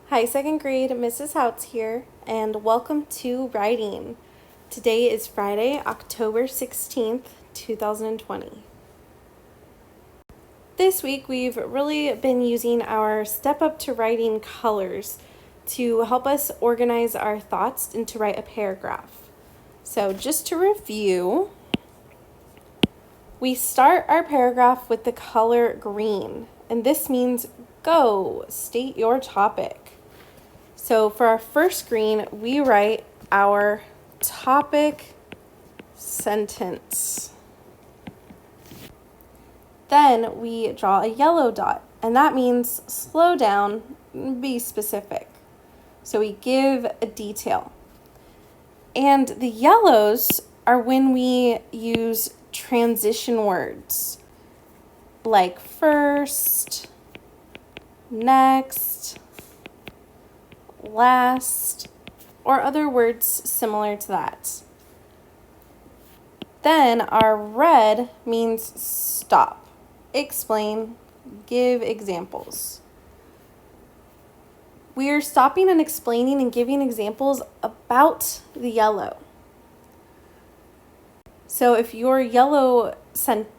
Hi, second grade, Mrs. Houts here, and welcome to writing. Today is Friday, October 16th, 2020. This week, we've really been using our Step Up to Writing colors to help us organize our thoughts and to write a paragraph. So just to review, we start our paragraph with the color green, and this means go, state your topic. So for our first green, we write our topic sentence. Then we draw a yellow dot, and that means slow down, be specific. So we give a detail. And the yellows are when we use transition words like first, next, last, or other words similar to that. Then our red means stop, explain, give examples. We are stopping and explaining and giving examples about the yellow. So if your yellow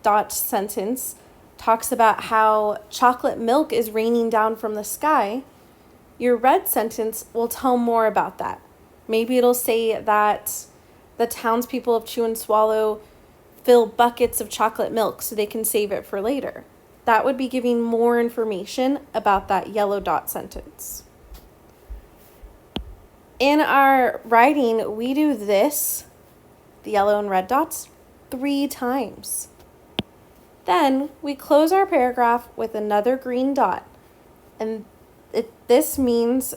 dot sentence talks about how chocolate milk is raining down from the sky, your red sentence will tell more about that. Maybe it'll say that the townspeople of Chew and Swallow fill buckets of chocolate milk so they can save it for later. That would be giving more information about that yellow dot sentence. In our writing, we do this, the yellow and red dots, 3 times. Then we close our paragraph with another green dot, and this means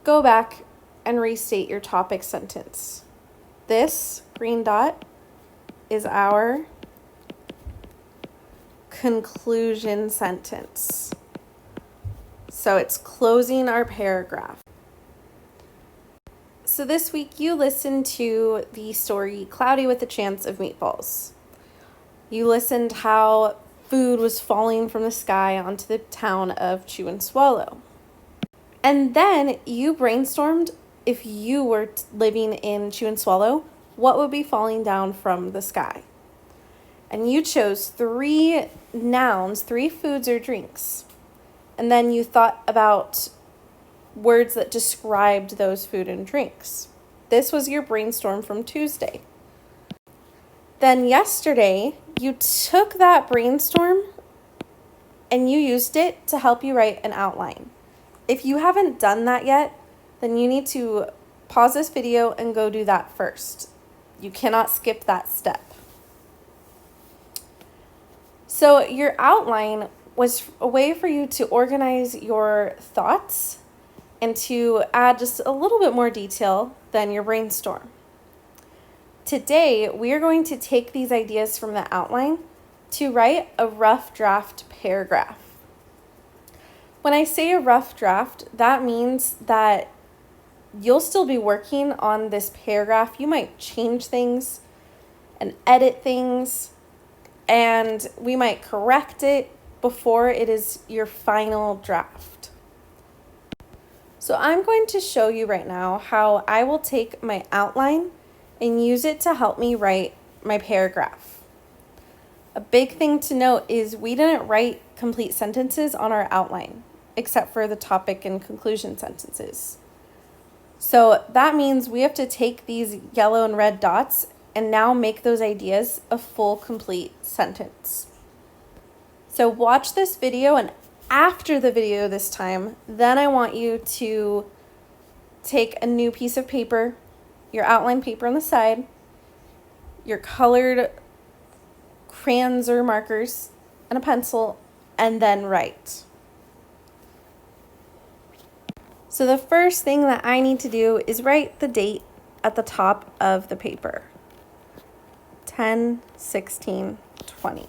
go back and restate your topic sentence. This green dot is our conclusion sentence. So it's closing our paragraph. So this week you listened to the story Cloudy with a Chance of Meatballs. You listened how food was falling from the sky onto the town of Chew and Swallow. And then you brainstormed, if you were living in Chew and Swallow, what would be falling down from the sky? And you chose 3 nouns, 3 foods or drinks. And then you thought about words that described those food and drinks. This was your brainstorm from Tuesday. Then yesterday, you took that brainstorm and you used it to help you write an outline. If you haven't done that yet, then you need to pause this video and go do that first. You cannot skip that step. So your outline was a way for you to organize your thoughts and to add just a little bit more detail than your brainstorm. Today, we are going to take these ideas from the outline to write a rough draft paragraph. When I say a rough draft, that means that you'll still be working on this paragraph. You might change things and edit things, and we might correct it before it is your final draft. So I'm going to show you right now how I will take my outline and use it to help me write my paragraph. A big thing to note is we didn't write complete sentences on our outline, except for the topic and conclusion sentences. So that means we have to take these yellow and red dots and now make those ideas a full, complete sentence. So watch this video, and after the video this time, then I want you to take a new piece of paper, your outline paper on the side, your colored crayons or markers, and a pencil, and then write. So the first thing that I need to do is write the date at the top of the paper. 10/16/20.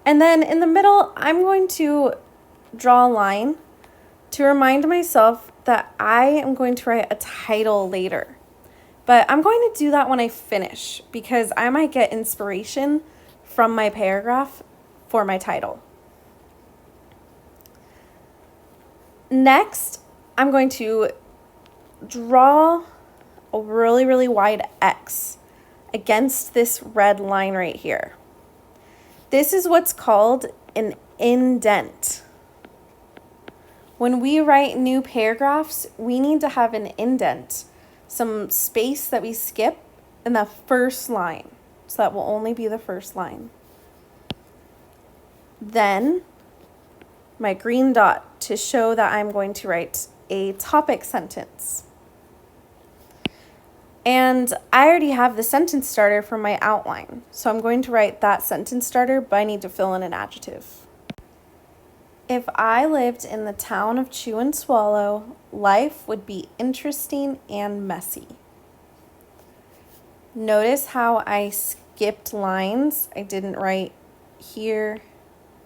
And then in the middle, I'm going to draw a line to remind myself that I am going to write a title later. But I'm going to do that when I finish because I might get inspiration from my paragraph for my title. Next, I'm going to draw a really, really wide X against this red line right here. This is what's called an indent. When we write new paragraphs, we need to have an indent, some space that we skip in the first line. So that will only be the first line. Then my green dot to show that I'm going to write a topic sentence. And I already have the sentence starter from my outline. So I'm going to write that sentence starter, but I need to fill in an adjective. If I lived in the town of Chew and Swallow, life would be interesting and messy. Notice how I skipped lines. I didn't write here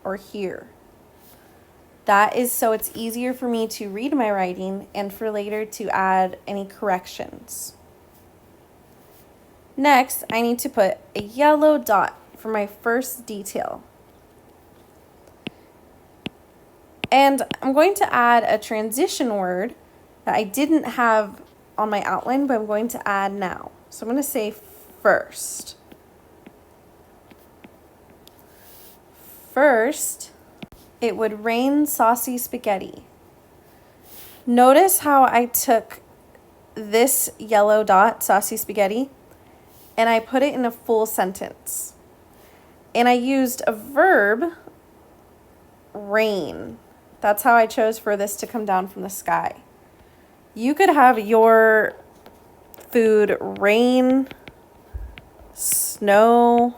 or here. That is so it's easier for me to read my writing and for later to add any corrections. Next, I need to put a yellow dot for my first detail. And I'm going to add a transition word that I didn't have on my outline, but I'm going to add now. So I'm going to say first. First, it would rain saucy spaghetti. Notice how I took this yellow dot, saucy spaghetti, and I put it in a full sentence. And I used a verb, rain. That's how I chose for this to come down from the sky. You could have your food rain, snow,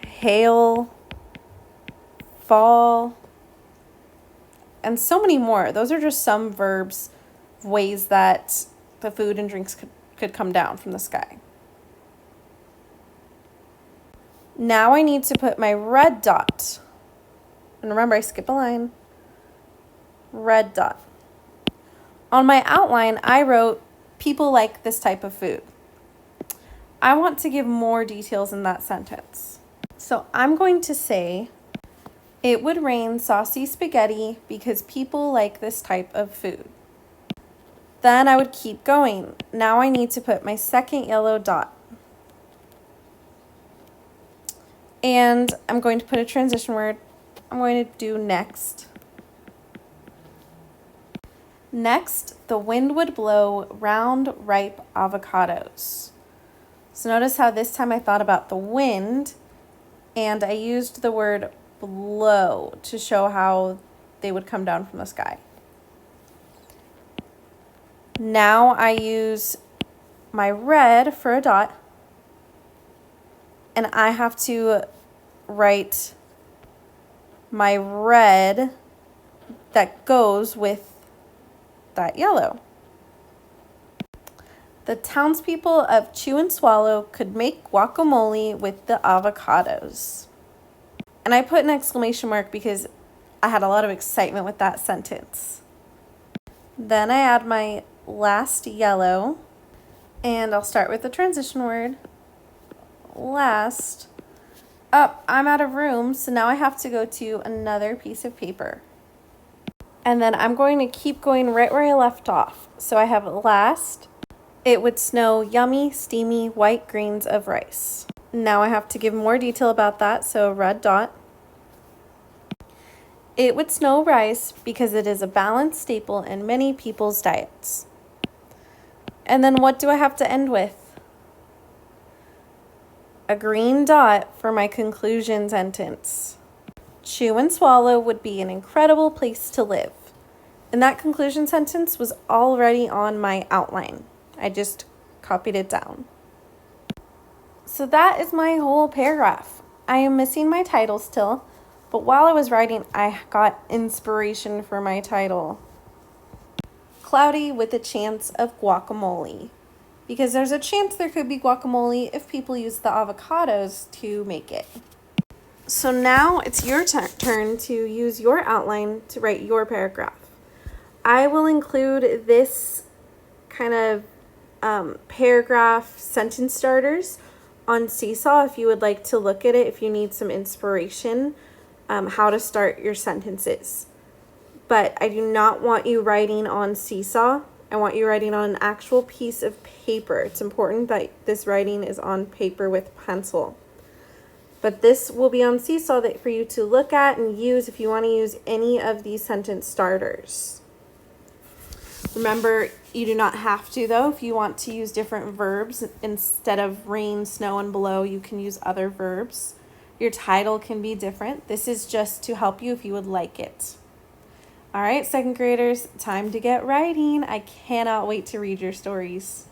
hail, fall, and so many more. Those are just some verbs, ways that the food and drinks could come down from the sky. Now I need to put my red dot. And remember, I skip a line. Red dot. On my outline, I wrote, people like this type of food. I want to give more details in that sentence. So I'm going to say, it would rain saucy spaghetti because people like this type of food. Then I would keep going. Now I need to put my second yellow dot. And I'm going to put a transition word. I'm going to do next. Next, the wind would blow round, ripe avocados. So notice how this time I thought about the wind, and I used the word blow to show how they would come down from the sky. Now I use my red for a dot, and I have to write my red that goes with that yellow. The townspeople of Chew and Swallow could make guacamole with the avocados. And I put an exclamation mark because I had a lot of excitement with that sentence. Then I add my last yellow, and I'll start with the transition word. Last. Oh, I'm out of room, so now I have to go to another piece of paper. And then I'm going to keep going right where I left off. So I have last, it would snow yummy, steamy, white grains of rice. Now I have to give more detail about that, so red dot. It would snow rice because it is a balanced staple in many people's diets. And then what do I have to end with? A green dot for my conclusion sentence. Chew and Swallow would be an incredible place to live. And that conclusion sentence was already on my outline. I just copied it down. So that is my whole paragraph. I am missing my title still, but while I was writing, I got inspiration for my title. Cloudy with a chance of guacamole. Because there's a chance there could be guacamole if people use the avocados to make it. So now it's your turn to use your outline to write your paragraph. I will include this kind of paragraph sentence starters on Seesaw if you would like to look at it, if you need some inspiration, how to start your sentences. but I do not want you writing on Seesaw. I want you writing on an actual piece of paper. It's important that this writing is on paper with pencil. But this will be on Seesaw that for you to look at and use if you want to use any of these sentence starters. Remember, you do not have to, though. If you want to use different verbs instead of rain, snow, and blow, you can use other verbs. Your title can be different. This is just to help you if you would like it. All right, second graders, time to get writing. I cannot wait to read your stories.